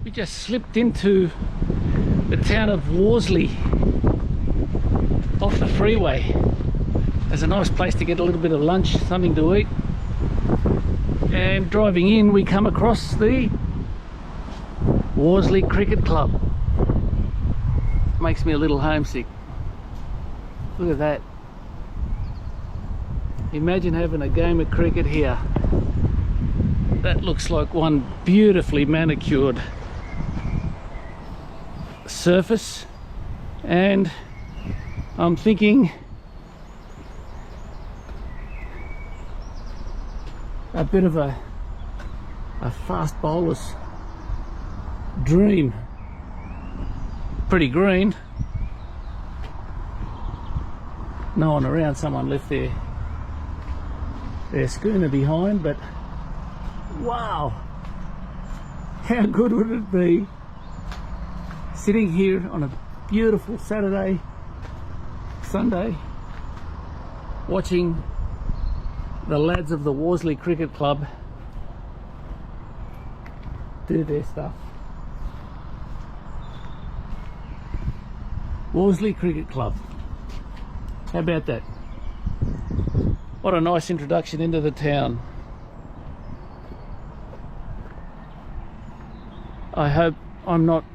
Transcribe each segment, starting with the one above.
We just slipped into the town of Worsley off the freeway. There's a nice place to get a little bit of lunch, something to eat. And driving in, we come across the Worsley Cricket Club. Makes me a little homesick. Look at that. Imagine having a game of cricket here. That looks like one beautifully manicured surface, and I'm thinking a bit of a fast bowler's dream. Pretty green. No one around. Someone left their schooner behind, but wow, how good would it be sitting here on a beautiful Sunday, watching the lads of the Worsley Cricket Club do their stuff. Worsley Cricket Club. How about that? What a nice introduction into the town. I hope I'm not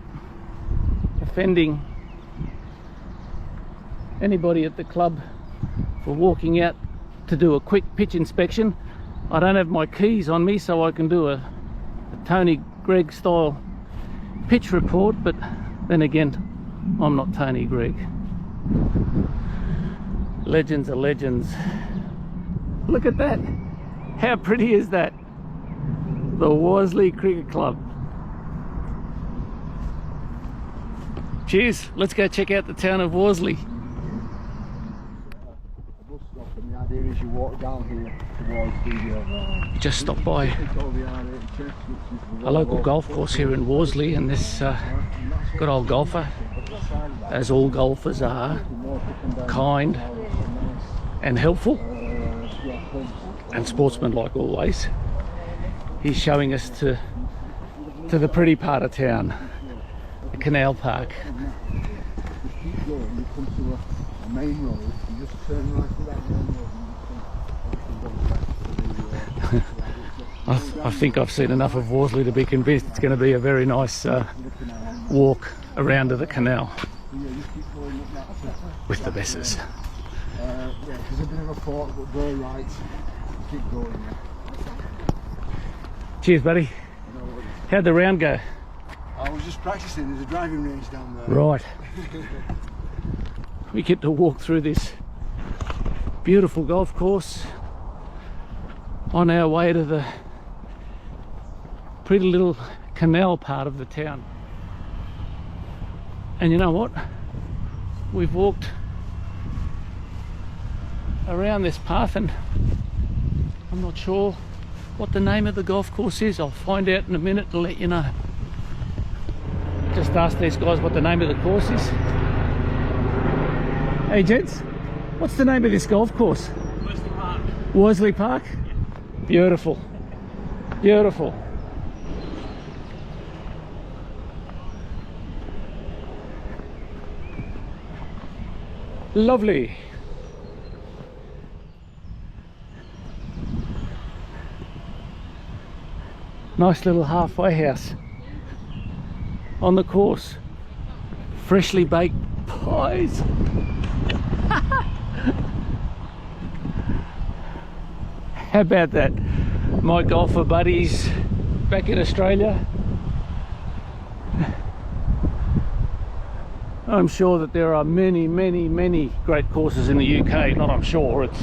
offending anybody at the club for walking out to do a quick pitch inspection. I don't have my keys on me, so I can do a Tony Gregg style pitch report, but then again, I'm not Tony Gregg. Legends are legends. Look at that. How pretty is that? The Worsley Cricket Club. Cheers. Let's go check out the town of Worsley. The bus stop, and the idea is you walk down here towards the Just stopped by a local golf course here in Worsley, and this good old golfer, as all golfers are, kind and helpful and sportsmanlike always. He's showing us to the pretty part of town, the Canal Park. You come to a main road, you just turn right to that main road. I think I've seen enough of Worsley to be convinced it's going to be a very nice walk around to the canal with the missus. Yeah, there's a bit of a fork, but go right. Keep going. Yeah. Cheers, buddy. How'd the round go? I was just practicing. There's a driving range down there. Right. We get to walk through this beautiful golf course on our way to the pretty little canal part of the town. And you know what? We've walked around this path, and I'm not sure what the name of the golf course is. I'll find out in a minute to let you know. Just ask these guys what the name of the course is. Hey gents, what's the name of this golf course? Worsley Park. Worsley Park? Yeah. Beautiful. Beautiful. Lovely. Nice little halfway house on the course. Freshly baked pies. How about that? My golfer buddies back in Australia. I'm sure that there are many great courses in the UK. Not I'm sure, it's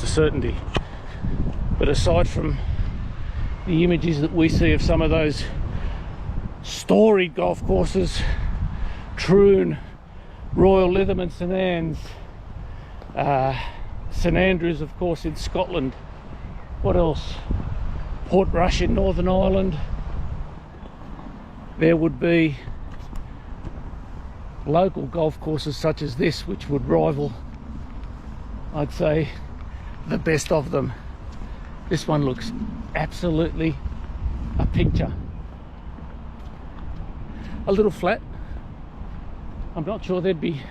a certainty. But aside from the images that we see of some of those storied golf courses, Troon, Royal Lytham and St Anne's, St Andrews of course in Scotland, what else? Portrush in Northern Ireland. There would be local golf courses such as this which would rival, I'd say, the best of them. This one looks absolutely a picture. a little flat. I'm not sure there'd be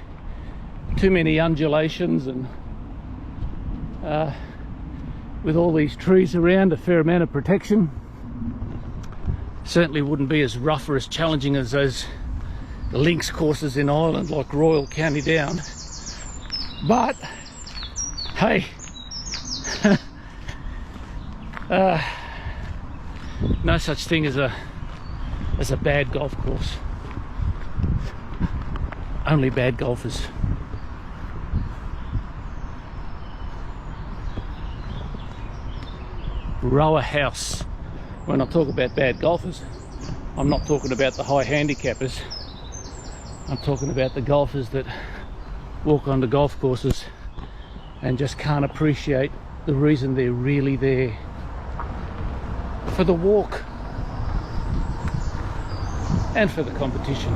too many undulations, and with all these trees around, a fair amount of protection. Certainly wouldn't be as rough or as challenging as those links courses in Ireland like Royal County Down. But hey, no such thing as a bad golf course. Only bad golfers. Rower house. When I talk about bad golfers, I'm not talking about the high handicappers. I'm talking about the golfers that walk onto golf courses and just can't appreciate the reason they're really there. For the walk and for the competition.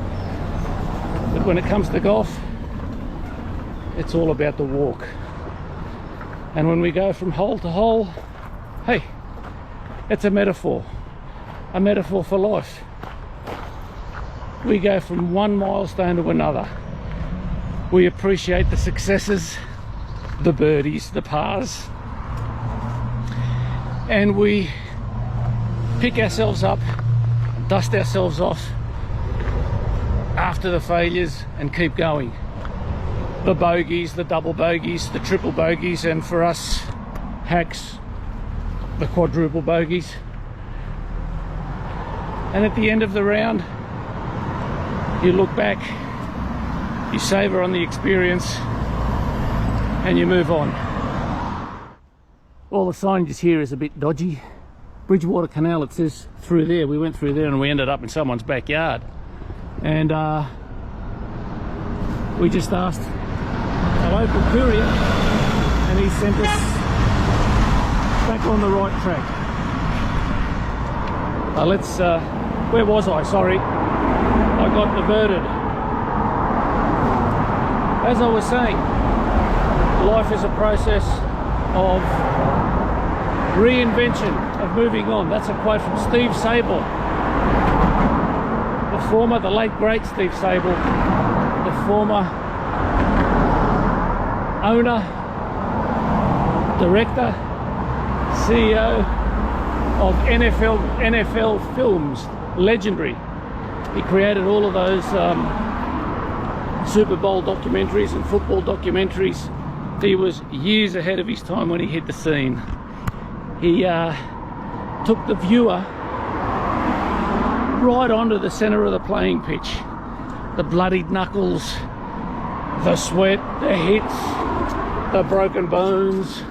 But when it comes to golf, it's all about the walk. And when we go from hole to hole, hey, it's a metaphor for life. We go from one milestone to another. We appreciate the successes, the birdies, the pars, and we pick ourselves up, dust ourselves off after the failures and keep going. The bogeys, the double bogeys, the triple bogeys, and for us hacks, the quadruple bogeys. And at the end of the round, you look back, you savor on the experience, and you move on. All the signage here is a bit dodgy. Bridgewater Canal, it says through there. We went through there and we ended up in someone's backyard. And we just asked a local courier, and he sent us back on the right track. Let's, where was I? Sorry, I got diverted. As I was saying, life is a process of reinvention, of moving on. That's a quote from Steve Sable, the late great Steve Sable, the former owner, director, CEO of NFL Films, legendary. He created all of those Super Bowl documentaries and football documentaries. He was years ahead of his time when he hit the scene. He took the viewer right onto the center of the playing pitch. The bloodied knuckles, the sweat, the hits, the broken bones,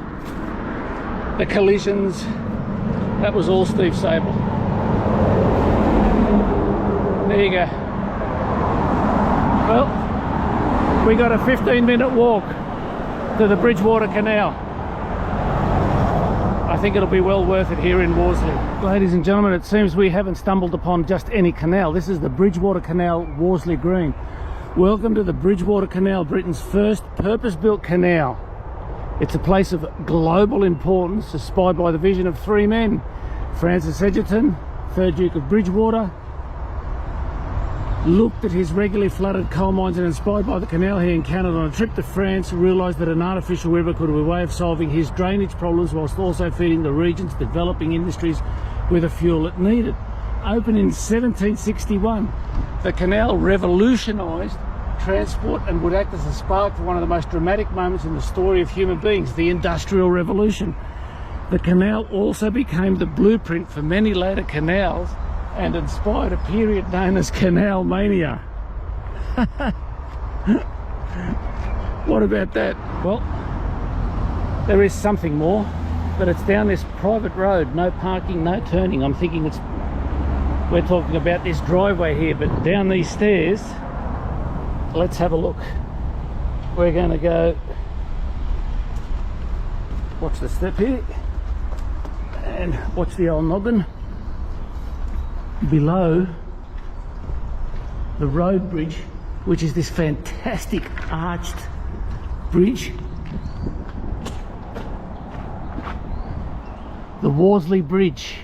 the collisions. That was all Steve Sable. There you go. Well, we got a 15-minute walk to the Bridgewater Canal. I think it'll be well worth it here in Worsley. Ladies and gentlemen, it seems we haven't stumbled upon just any canal. This is the Bridgewater Canal, Worsley Green. Welcome to the Bridgewater Canal, Britain's first purpose-built canal. It's a place of global importance, inspired by the vision of three men. Francis Egerton, 3rd Duke of Bridgewater, looked at his regularly flooded coal mines, and inspired by the canal he encountered on a trip to France, realised that an artificial river could be a way of solving his drainage problems whilst also feeding the region's developing industries with the fuel it needed. Opened in 1761, the canal revolutionised transport and would act as a spark for one of the most dramatic moments in the story of human beings, the Industrial Revolution. The canal also became the blueprint for many later canals and inspired a period known as Canal Mania. What about that? Well, there is something more, but it's down this private road, no parking, no turning. I'm thinking we're talking about this driveway here, but down these stairs, let's have a look. We're going to go, watch the step here, and watch the old noggin. Below the road bridge, which is this fantastic arched bridge, the Worsley Bridge,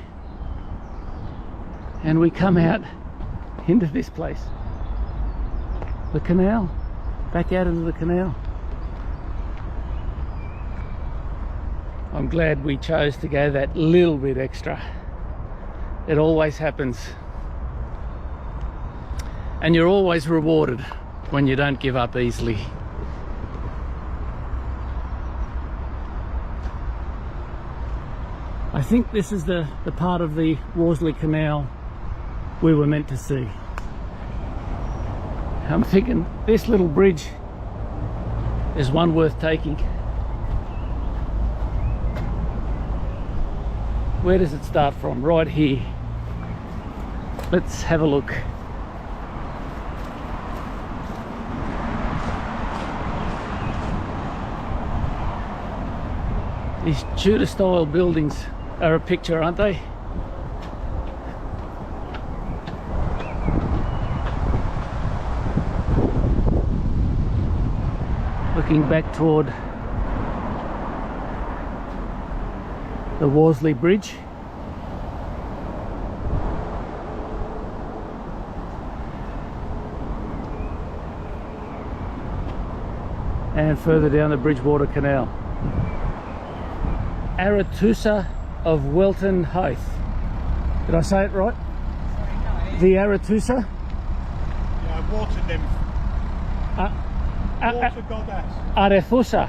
and we come out into this place. The canal. Back out into the canal. I'm glad we chose to go that little bit extra. It always happens. And you're always rewarded when you don't give up easily. I think this is the part of the Worsley Canal we were meant to see. I'm thinking this little bridge is one worth taking. Where does it start from? Right here. Let's have a look. These Tudor style buildings are a picture, aren't they? Looking back toward the Worsley Bridge. And further down the Bridgewater Canal. Arethusa of Welton Heath. Did I say it right? Sorry, no. The Arethusa? Yeah, water nymph. Water goddess. Arethusa.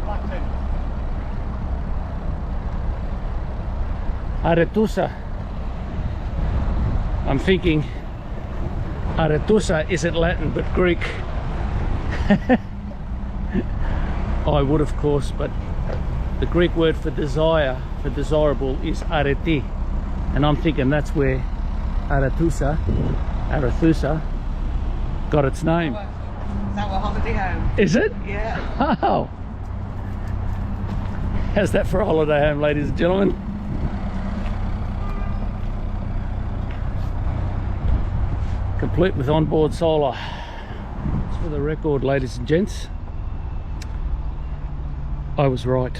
Latin. Arethusa. I'm thinking Arethusa isn't Latin but Greek. I would, of course, but the Greek word for desire, for desirable, is arete, and I'm thinking that's where Arethusa got its name. Is that our holiday home? Is it? Yeah. Oh, how's that for a holiday home, ladies and gentlemen? Complete with onboard solar. Just for the record, ladies and gents, I was right.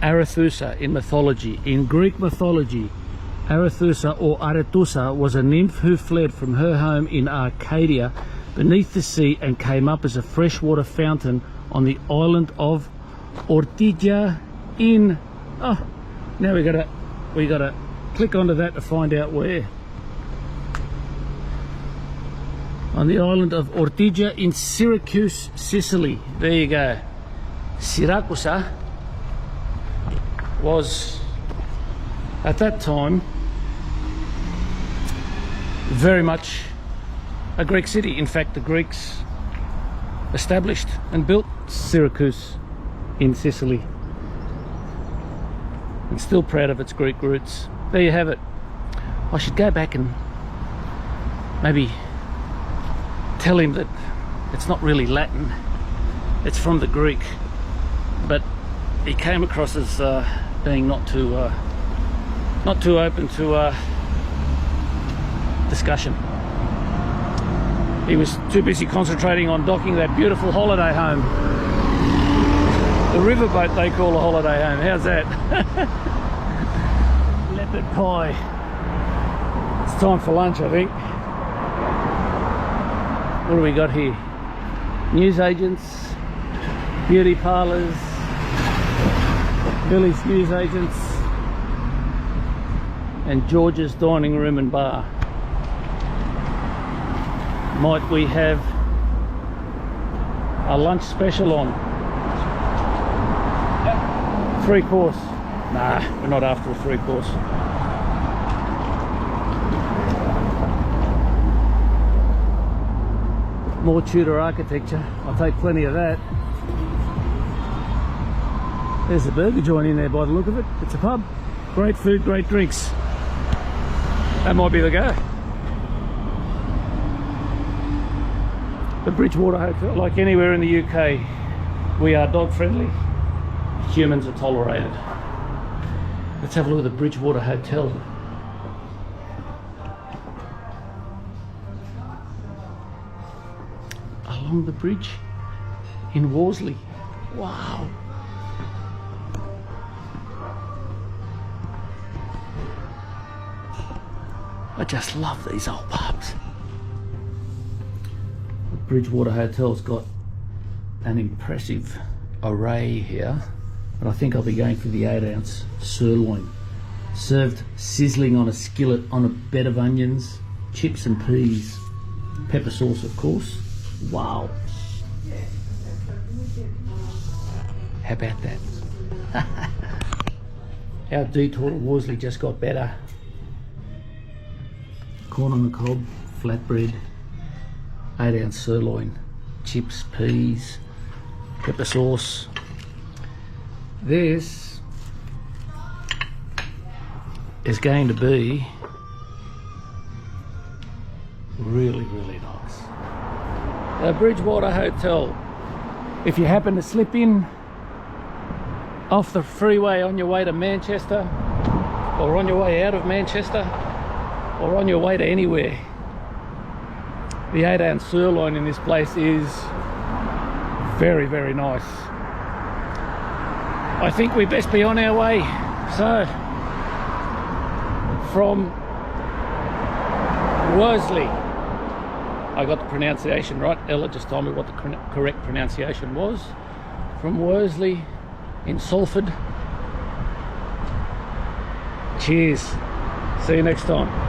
Arethusa in mythology, in Greek mythology, Arethusa or Arethusa was a nymph who fled from her home in Arcadia beneath the sea and came up as a freshwater fountain on the island of Ortygia in... Oh, now we gotta click onto that to find out where. On the island of Ortygia in Syracuse, Sicily. There you go. Syracusa was, at that time, very much a Greek city. In fact, the Greeks established and built Syracuse in Sicily. And still proud of its Greek roots. There you have it. I should go back and maybe tell him that it's not really Latin, it's from the Greek, but he came across as being not too open to discussion. He was too busy concentrating on docking that beautiful holiday home, the riverboat they call a holiday home. How's that? Leopard pie. It's time for lunch, I think. What do we got here? News agents, beauty parlours, village news agents, and George's dining room and bar. Might we have a lunch special on? Free course? Nah, we're not after a free course. More Tudor architecture. I'll take plenty of that. There's a burger joint in there by the look of it. It's a pub. Great food, great drinks. That might be the go. The Bridgewater Hotel, like anywhere in the UK, we are dog friendly. Humans are tolerated. Let's have a look at the Bridgewater Hotel. Along the bridge in Worsley. Wow. I just love these old pubs. The Bridgewater Hotel's got an impressive array here, but I think I'll be going for the 8-ounce sirloin. Served sizzling on a skillet on a bed of onions, chips and peas, pepper sauce of course. Wow. How about that? Our detour to Worsley just got better. Corn on the cob, flatbread, 8-ounce sirloin, chips, peas, pepper sauce. This is going to be really, really nice. The Bridgewater Hotel. If you happen to slip in off the freeway on your way to Manchester, or on your way out of Manchester, or on your way to anywhere, the 8-ounce sirloin in this place is very, very nice. I think we best be on our way. So, from Worsley, I got the pronunciation right. Ella just told me what the correct pronunciation was. From Worsley in Salford. Cheers. See you next time.